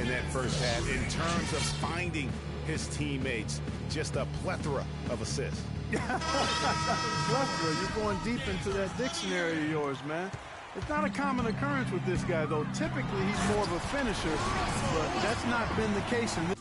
in that first half in terms of finding his teammates. Just a plethora of assists. Plethora, you're going deep into that dictionary of yours, man. It's not a common occurrence with this guy, though. Typically, he's more of a finisher, but that's not been the case in this.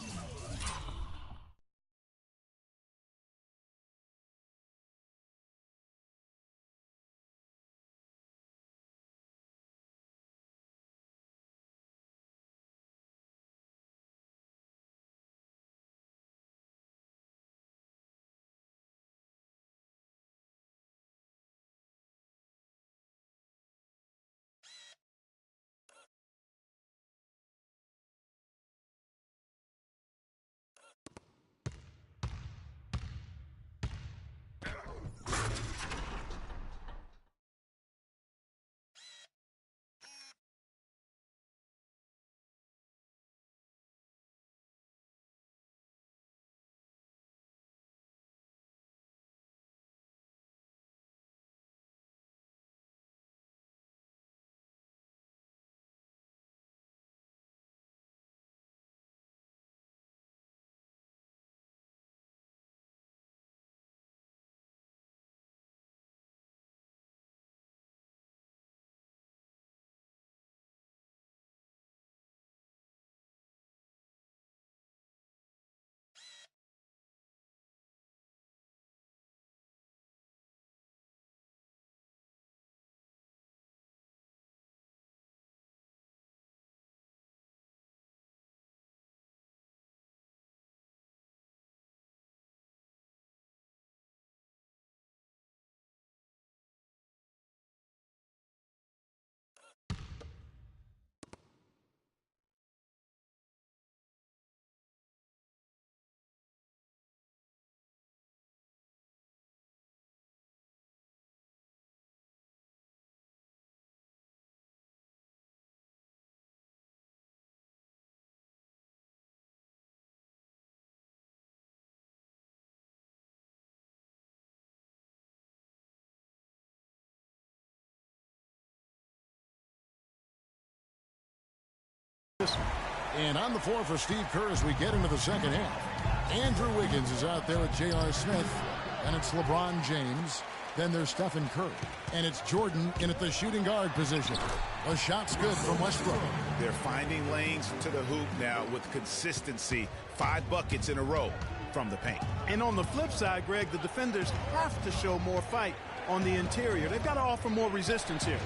And on the floor for Steve Kerr as we get into the second half. Andrew Wiggins is out there with J.R. Smith. And it's LeBron James. Then there's Stephen Curry. And it's Jordan in at the shooting guard position. The shot's good from Westbrook. They're finding lanes to the hoop now with consistency. 5 buckets in a row from the paint. And on the flip side, Greg, the defenders have to show more fight on the interior. They've got to offer more resistance here.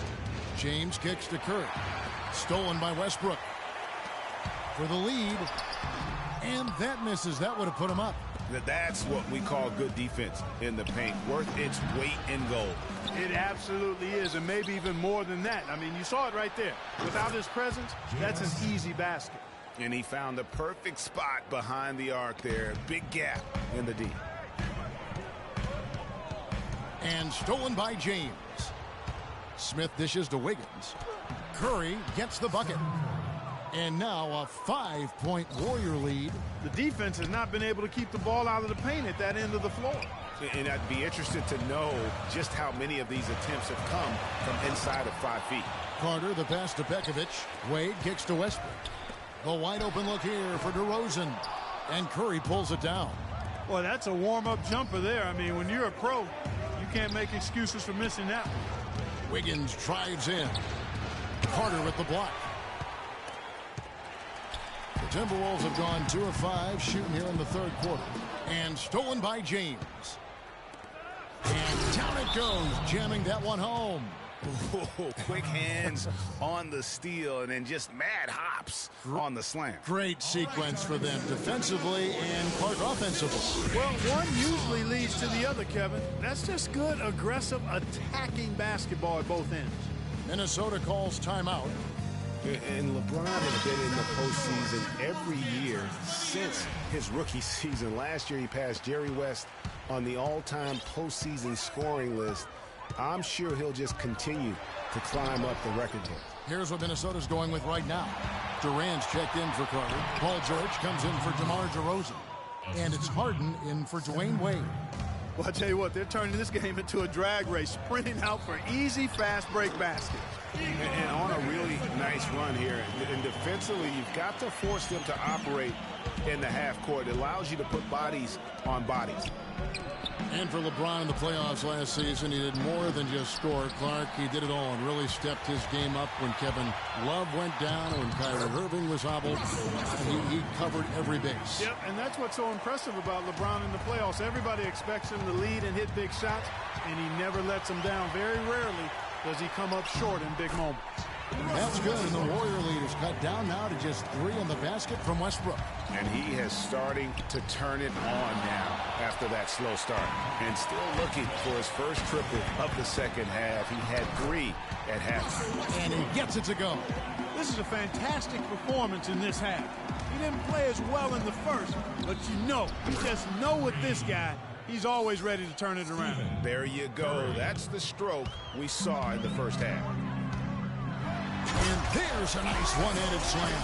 James kicks to Curry. Stolen by Westbrook for the lead, and that misses. That would have put him up. That's what we call good defense in the paint, worth its weight in gold. It absolutely is, and maybe even more than that. I mean, you saw it right there. Without his presence, that's an easy basket. And he found the perfect spot behind the arc there. Big gap in the D. And stolen by James. Smith dishes to Wiggins. Curry gets the bucket. And now a 5-point Warrior lead. The defense has not been able to keep the ball out of the paint at that end of the floor. And I'd be interested to know just how many of these attempts have come from inside of 5 feet. Carter, the pass to Bekovic. Wade kicks to Westbrook. The wide open look here for DeRozan. And Curry pulls it down. Well, that's a warm-up jumper there. I mean, when you're a pro, you can't make excuses for missing that one. Wiggins drives in. Carter with the block. The Timberwolves have gone 2 of 5 shooting here in the third quarter. And stolen by James. And down it goes, jamming that one home. Ooh, quick hands on the steal and then just mad hops on the slam. Great sequence for them defensively and part offensively. Well, one usually leads to the other, Kevin. That's just good, aggressive, attacking basketball at both ends. Minnesota calls timeout. And LeBron has been in the postseason every year since his rookie season. Last year he passed Jerry West on the all-time postseason scoring list. I'm sure he'll just continue to climb up the record book. Here's what Minnesota's going with right now. Durant's checked in for Carter. Paul George comes in for DeMar DeRozan. And it's Harden in for Dwayne Wade. Well, I tell you what, they're turning this game into a drag race, sprinting out for easy, fast break baskets. And on a really nice run here. And defensively, you've got to force them to operate in the half court. It allows you to put bodies on bodies. And for LeBron in the playoffs last season, he did more than just score. Clark, he did it all and really stepped his game up when Kevin Love went down, when Kyrie Irving was hobbled. He covered every base. Yep, and that's what's so impressive about LeBron in the playoffs. Everybody expects him to lead and hit big shots, and he never lets them down. Very rarely does he come up short in big moments. That's good, and the Warrior lead is cut down now to just 3 on the basket from Westbrook. And he is starting to turn it on now after that slow start. And still looking for his first triple of the second half. He had 3 at halftime. And he gets it to go. This is a fantastic performance in this half. He didn't play as well in the first, but you just know with this guy, he's always ready to turn it around. There you go. That's the stroke we saw in the first half. And there's a nice one-handed slam.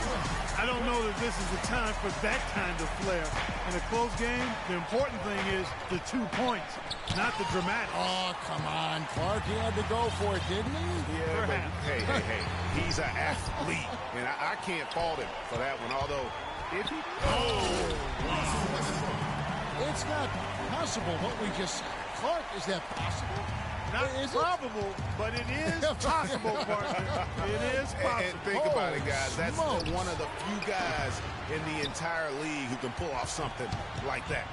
I don't know that this is the time for that kind of flair. In a close game, the important thing is the 2 points, not the dramatic. Oh, come on, Clark. He had to go for it, didn't he? Yeah, but hey. He's an athlete, and I can't fault him for that one, although if he... It's not possible what we just... Clark, is that possible? Not probable, but it is possible, partner. It is possible. And think about it, guys. That's one of the few guys in the entire league who can pull off something like that.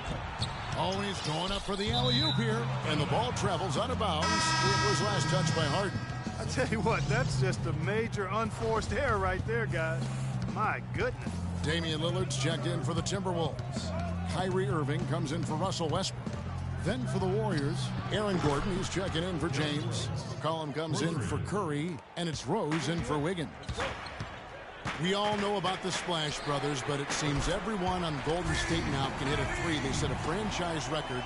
Always going up for the alley-oop here. And the ball travels out of bounds. It was last touched by Harden. I tell you what, that's just a major unforced error right there, guys. My goodness. Damian Lillard's checked in for the Timberwolves. Kyrie Irving comes in for Russell Westbrook. Then for the Warriors, Aaron Gordon, he's checking in for James. Collin comes in for Curry, and it's Rose in for Wiggins. We all know about the Splash Brothers, but it seems everyone on Golden State now can hit a 3. They set a franchise record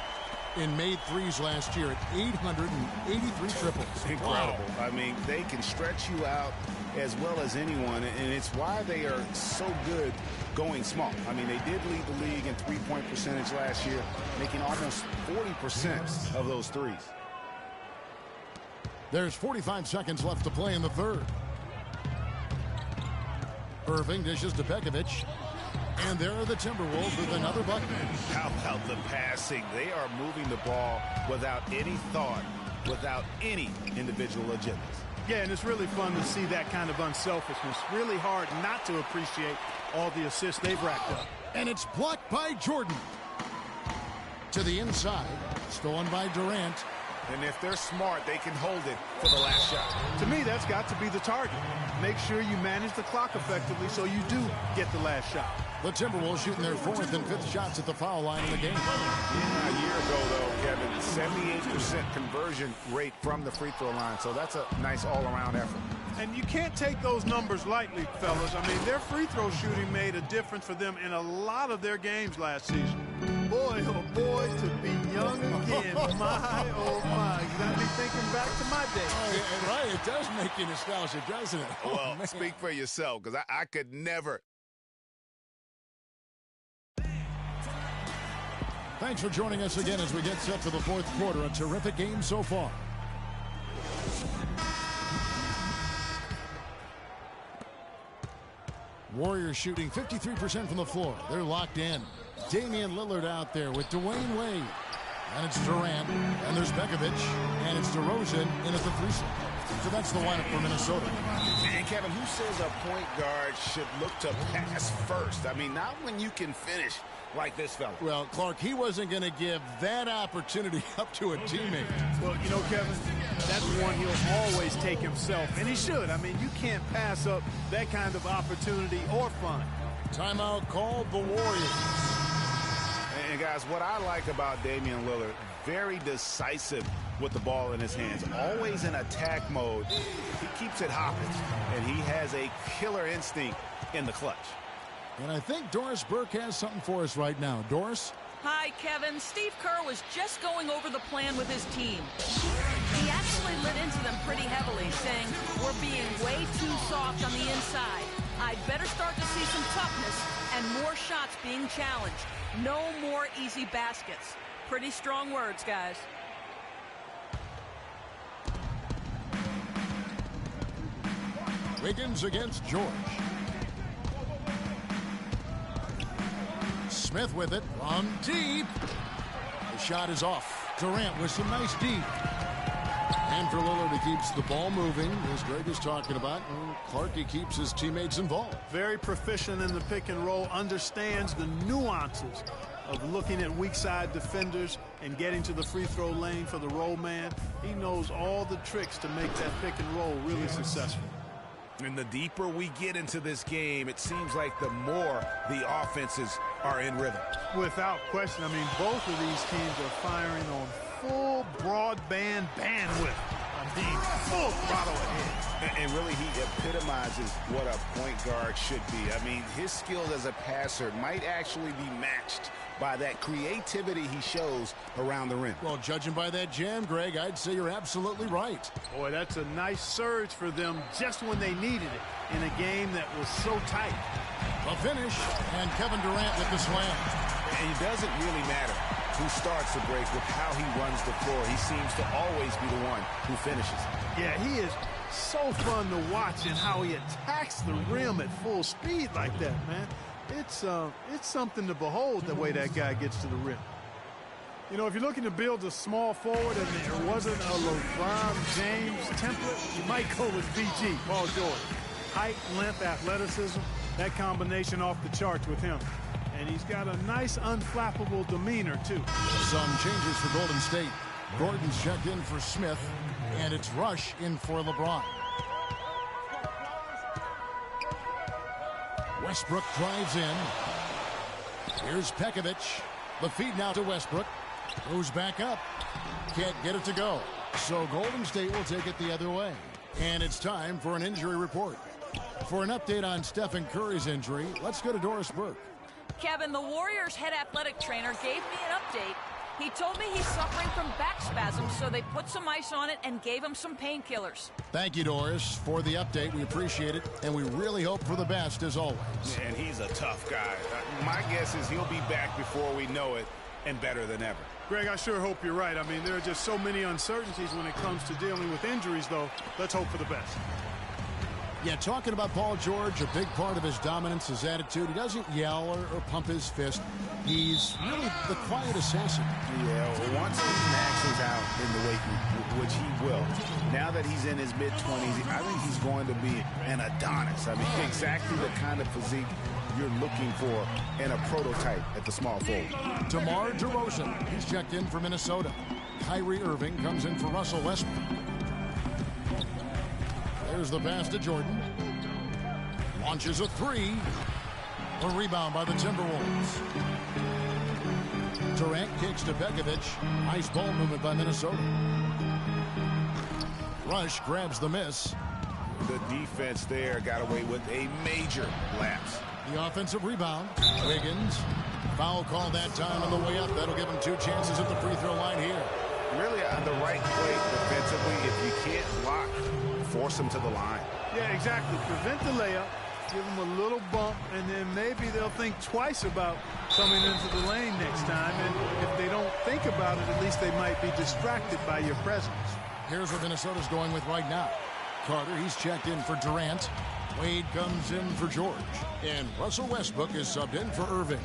in made threes last year at 883 triples. Incredible. Wow. I mean, they can stretch you out as well as anyone, and it's why they are so good going small. I mean, they did lead the league in three-point percentage last year, making almost 40% of those threes. There's 45 seconds left to play in the third. Irving dishes to Pekovic. And there are the Timberwolves with another bucket. How about the passing? They are moving the ball without any thought, without any individual agendas. Yeah, and it's really fun to see that kind of unselfishness. Really hard not to appreciate all the assists they've racked up. And it's blocked by Jordan. To the inside. Stolen by Durant. And if they're smart, they can hold it for the last shot. To me, that's got to be the target. Make sure you manage the clock effectively so you do get the last shot. The Timberwolves shooting their 4th and 5th shots at the foul line in the game. Yeah, a year ago, though, Kevin, 78% conversion rate from the free throw line. So that's a nice all-around effort. And you can't take those numbers lightly, fellas. I mean, their free throw shooting made a difference for them in a lot of their games last season. Boy, oh boy, to be young again. My, oh my. You got me thinking back to my day. Oh, right, it does make you nostalgic, doesn't it? Well, speak for yourself, because I could never. Thanks for joining us again as we get set for the 4th quarter. A terrific game so far. Warriors shooting 53% from the floor. They're locked in. Damian Lillard out there with Dwayne Wade. And it's Durant. And there's Pekovic. And it's DeRozan in at the 3 slot. So that's the lineup for Minnesota. And Kevin, who says a point guard should look to pass first? I mean, not when you can finish like this fella. Well, Clark, he wasn't going to give that opportunity up to a teammate. Well, you know, Kevin, that's one he'll always take himself, and he should. I mean, you can't pass up that kind of opportunity or fun. Timeout called the Warriors. And guys, what I like about Damian Lillard, very decisive with the ball in his hands, always in attack mode. He keeps it hopping, and he has a killer instinct in the clutch. And I think Doris Burke has something for us right now. Doris? Hi, Kevin. Steve Kerr was just going over the plan with his team. He actually lit into them pretty heavily, saying, we're being way too soft on the inside. I'd better start to see some toughness and more shots being challenged. No more easy baskets. Pretty strong words, guys. Wiggins against George. Smith with it from deep. The shot is off. Durant with some nice deep. And for Lillard, he keeps the ball moving, as Greg is talking about. Clark, he keeps his teammates involved. Very proficient in the pick and roll, understands the nuances of looking at weak side defenders and getting to the free throw lane for the roll man. He knows all the tricks to make that pick and roll really successful. And the deeper we get into this game, it seems like the more the offenses are in rhythm. Without question. I mean, both of these teams are firing on full broadband bandwidth. I mean, full throttle ahead. And really, he epitomizes what a point guard should be. I mean, his skills as a passer might actually be matched by that creativity he shows around the rim. Well, judging by that jam, Greg, I'd say you're absolutely right. Boy, that's a nice surge for them just when they needed it in a game that was so tight. The finish, and Kevin Durant with the slam. And it doesn't really matter who starts the break with how he runs the floor. He seems to always be the one who finishes. Yeah, he is so fun to watch in how he attacks the rim at full speed like that, man. It's something to behold the way that guy gets to the rim. You know, if you're looking to build a small forward and there wasn't a LeBron James template, you might go with PG, Paul George. Height, length, athleticism, that combination off the charts with him. And he's got a nice unflappable demeanor, too. Some changes for Golden State. Gordon's checked in for Smith, and it's Rush in for LeBron. Westbrook drives in. Here's Pekovic. The feed now to Westbrook. Goes back up. Can't get it to go. So Golden State will take it the other way. And it's time for an injury report. For an update on Stephen Curry's injury, let's go to Doris Burke. Kevin, the Warriors' head athletic trainer gave me an update. He told me he's suffering from back spasms, so they put some ice on it and gave him some painkillers. Thank you, Doris, for the update. We appreciate it, and we really hope for the best, as always. And he's a tough guy. My guess is he'll be back before we know it, and better than ever. Greg, I sure hope you're right. I mean, there are just so many uncertainties when it comes to dealing with injuries, though. Let's hope for the best. Yeah, talking about Paul George, a big part of his dominance, his attitude. He doesn't yell or pump his fist. He's really the quiet assassin. Yeah, once he maxes out in the weight room, which he will, now that he's in his mid-20s, I think he's going to be an Adonis. I mean, exactly the kind of physique you're looking for in a prototype at the small forward. DeMar DeRozan, he's checked in for Minnesota. Kyrie Irving comes in for Russell Westbrook. There's the pass to Jordan. Launches a three. A rebound by the Timberwolves. Durant kicks to Pekovic. Nice ball movement by Minnesota. Rush grabs the miss. The defense there got away with a major lapse. The offensive rebound. Wiggins. Foul call that time on the way up. That'll give him 2 chances at the free throw line here. Really on the right play defensively. If you can't block, force him to the line. Yeah, exactly. Prevent the layup, give them a little bump, and then maybe they'll think twice about coming into the lane next time. And if they don't think about it, at least they might be distracted by your presence. Here's what Minnesota's going with right now. Carter, he's checked in for Durant. Wade comes in for George. And Russell Westbrook is subbed in for Irving.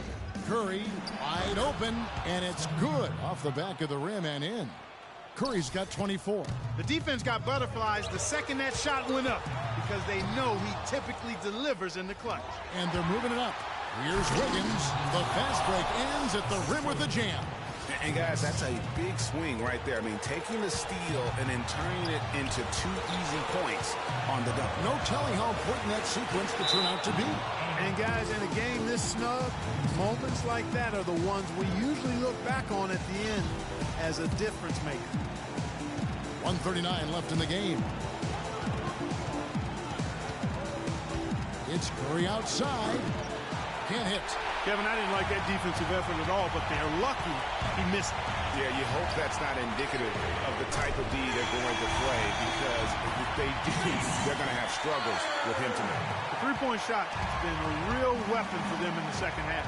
Curry wide open, and it's good off the back of the rim and in. Curry's got 24. The defense got butterflies the second that shot went up because they know he typically delivers in the clutch. And they're moving it up. Here's Wiggins. The fast break ends at the rim with a jam. And guys, that's a big swing right there. I mean, taking the steal and then turning it into 2 easy points on the dunk. No telling how important that sequence could turn out to be. And guys, in a game this snug, moments like that are the ones we usually look back on at the end as a difference maker. 1:39 left in the game. It's Curry outside. Can't hit. Kevin, I didn't like that defensive effort at all, but they're lucky he missed it. Yeah, you hope that's not indicative of the type of D they're going to play, because if they do, they're going to have struggles with him tonight. The three-point shot has been a real weapon for them in the second half.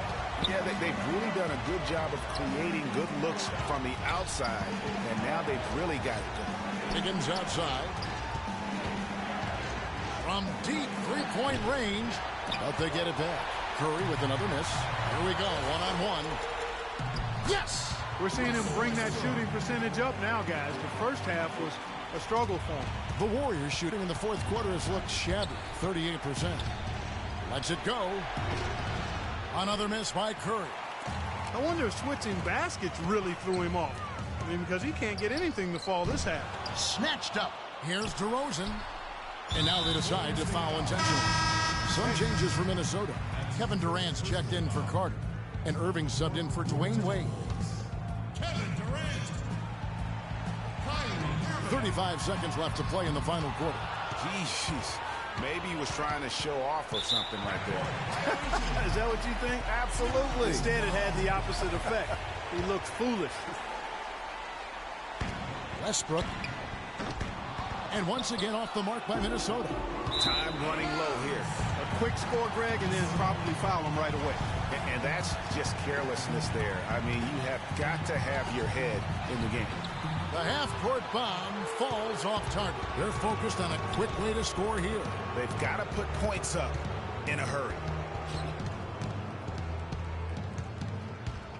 Yeah, they've really done a good job of creating good looks from the outside, and now they've really got it going. Higgins outside. From deep three-point range, but they get it back. Curry with another miss. Here we go, one-on-one. Yes! We're seeing him bring that shooting percentage up now, guys. The first half was a struggle for him. The Warriors shooting in the fourth quarter has looked shabby, 38%. Lets it go. Another miss by Curry. I wonder if switching baskets really threw him off. I mean, because he can't get anything to fall this half. Snatched up. Here's DeRozan. And now they decide to foul intentionally. Some changes for Minnesota. Kevin Durant's checked in for Carter. And Irving subbed in for Dwayne Wade. Kevin Durant. 35 seconds left to play in the final quarter. Jeez, maybe he was trying to show off or something right there. Is that what you think? Absolutely. Instead, it had the opposite effect. He looked foolish. Westbrook. And once again off the mark by Minnesota. Time running low here. A quick score, Greg, and then probably foul him right away. And that's just carelessness there. I mean, you have got to have your head in the game. The half-court bomb falls off target. They're focused on a quick way to score here. They've got to put points up in a hurry.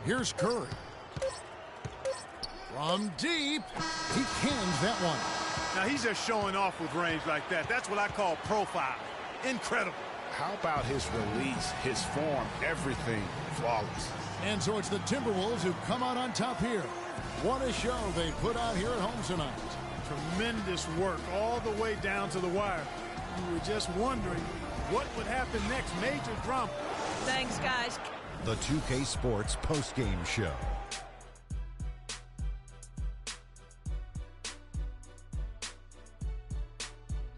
Here's Curry. From deep, he cans that one. Now, he's just showing off with range like that. That's what I call profile. Incredible. How about his release, his form, everything flawless. And so it's the Timberwolves who come out on top here. What a show they put out here at home tonight. Tremendous work all the way down to the wire. You were just wondering what would happen next. Major drama. Thanks, guys. The 2K Sports postgame show.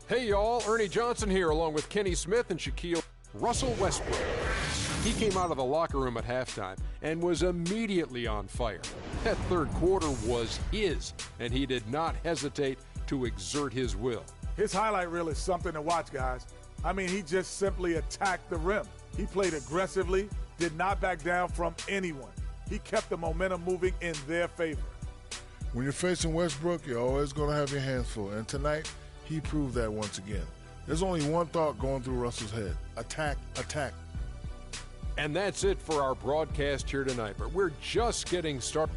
Hey, y'all. Ernie Johnson here, along with Kenny Smith and Shaquille Russell Westbrook. He came out of the locker room at halftime and was immediately on fire. That third quarter was his, and he did not hesitate to exert his will. His highlight reel is something to watch, guys. I mean, he just simply attacked the rim. He played aggressively, did not back down from anyone. He kept the momentum moving in their favor. When you're facing Westbrook, you're always going to have your hands full. And tonight, he proved that once again. There's only one thought going through Russell's head. Attack, attack. And that's it for our broadcast here tonight. But we're just getting started.